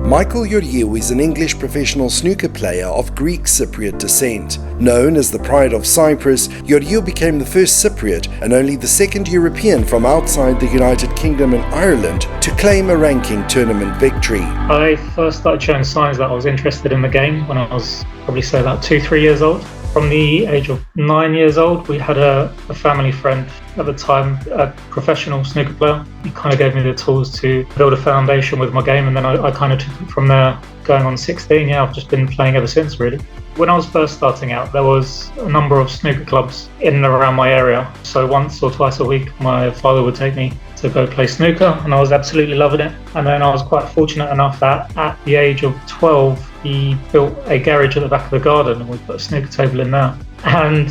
Michael Georgiou is an English professional snooker player of Greek Cypriot descent. Known as the Pride of Cyprus, Georgiou became the first Cypriot and only the second European from outside the United Kingdom and Ireland to claim a ranking tournament victory. I first started showing signs that I was interested in the game when I was probably say about 2-3 years old. From the age of 9 years old, we had a family friend at the time, a professional snooker player. He kind of gave me the tools to build a foundation with my game, and then I kind of took it from there. Going on 16, I've just been playing ever since, really. When I was first starting out, there was a number of snooker clubs in and around my area. So once or twice a week, my father would take me to go play snooker, and I was absolutely loving it. And then I was quite fortunate enough that at the age of 12, he built a garage at the back of the garden, and we put a snooker table in there. And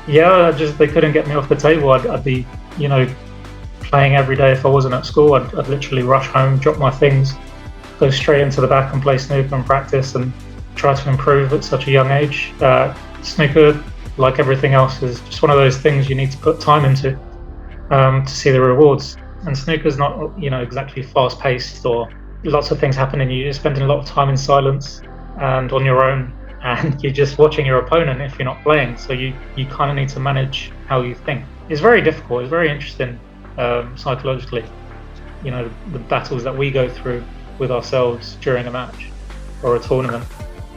they couldn't get me off the table. I'd be, playing every day. If I wasn't at school, I'd literally rush home, drop my things, go straight into the back and play snooker and practice and try to improve at such a young age. Snooker, like everything else, is just one of those things you need to put time into to see the rewards. And snooker's not, exactly fast-paced or lots of things happening. You're spending a lot of time in silence and on your own, and you're just watching your opponent if you're not playing. So you kind of need to manage how you think. It's very difficult. It's very interesting psychologically. The battles that we go through with ourselves during a match or a tournament.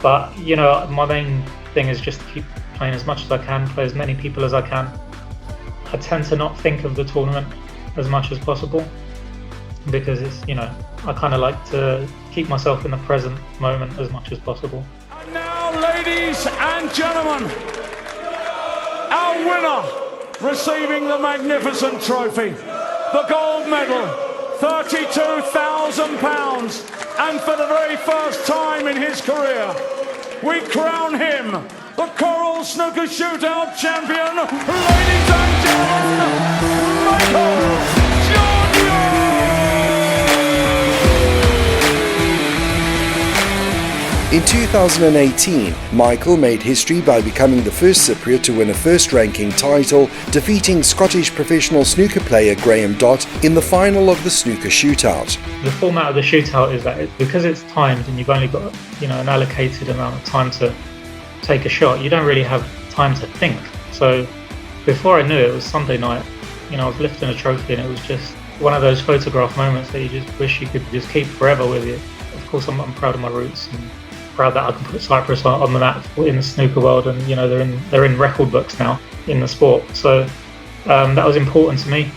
But my main thing is just to keep playing as much as I can, play as many people as I can. I tend to not think of the tournament as much as possible because it's I kind of like to keep myself in the present moment as much as possible. And now, ladies and gentlemen, our winner receiving the magnificent trophy, the gold medal, £32,000, and for the very first time in his career, we crown him the Coral Snooker Shootout champion, ladies and gentlemen, Michael Georgiou! In 2018, Michael made history by becoming the first Cypriot to win a first-ranking title, defeating Scottish professional snooker player Graham Dott in the final of the snooker shootout. The format of the shootout is that because it's timed and you've only got an allocated amount of time to take a shot, you don't really have time to think. So before I knew it was Sunday night, I was lifting a trophy, and it was just one of those photograph moments that you just wish you could just keep forever with you. Of course, I'm proud of my roots and proud that I can put Cyprus on the map in the snooker world, and they're in record books now in the sport. So that was important to me.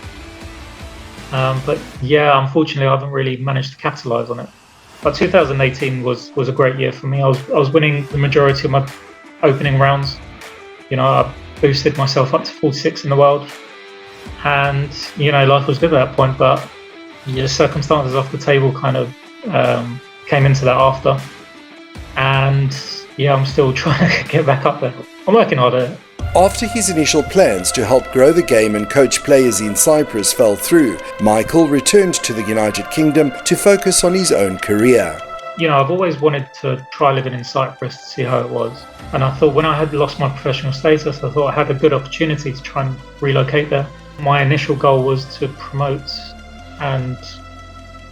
But unfortunately, I haven't really managed to capitalise on it. But 2018 was a great year for me. I was winning the majority of my opening rounds. I boosted myself up to 46 in the world, and life was good at that point. But circumstances off the table kind of came into that after. And I'm still trying to get back up there. I'm working hard at it. After his initial plans to help grow the game and coach players in Cyprus fell through, Michael returned to the United Kingdom to focus on his own career. I've always wanted to try living in Cyprus to see how it was. And I thought when I had lost my professional status, I thought I had a good opportunity to try and relocate there. My initial goal was to promote and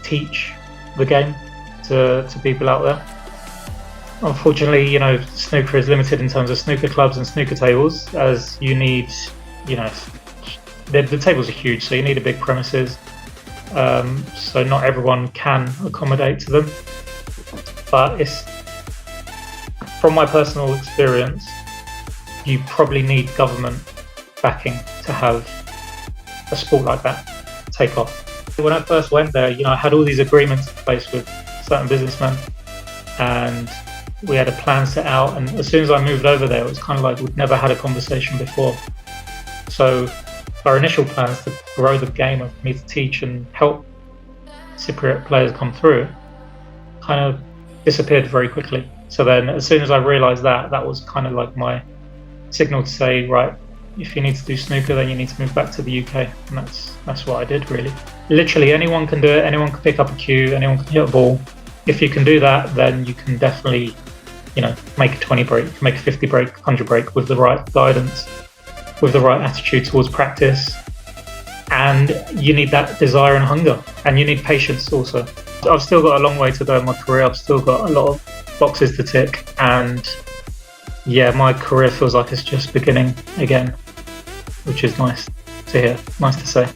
teach the game to people out there. Unfortunately, snooker is limited in terms of snooker clubs and snooker tables, as you need, the tables are huge, so you need a big premises. So not everyone can accommodate to them. But it's, from my personal experience, you probably need government backing to have a sport like that take off. When I first went there, I had all these agreements in place with certain businessmen, and we had a plan set out, and as soon as I moved over there, it was kind of like we'd never had a conversation before. So our initial plans to grow the game and for me to teach and help Cypriot players come through kind of disappeared very quickly. So then as soon as I realised that was kind of like my signal to say, right, if you need to do snooker, then you need to move back to the UK. And that's what I did, really. Literally anyone can do it, anyone can pick up a cue, anyone can hit a ball. If you can do that, then you can definitely make a 20 break, make a 50 break, 100 break with the right guidance, with the right attitude towards practice. And you need that desire and hunger, and you need patience also. I've still got a long way to go in my career. I've still got a lot of boxes to tick, and yeah, my career feels like it's just beginning again, which is nice to hear, nice to say.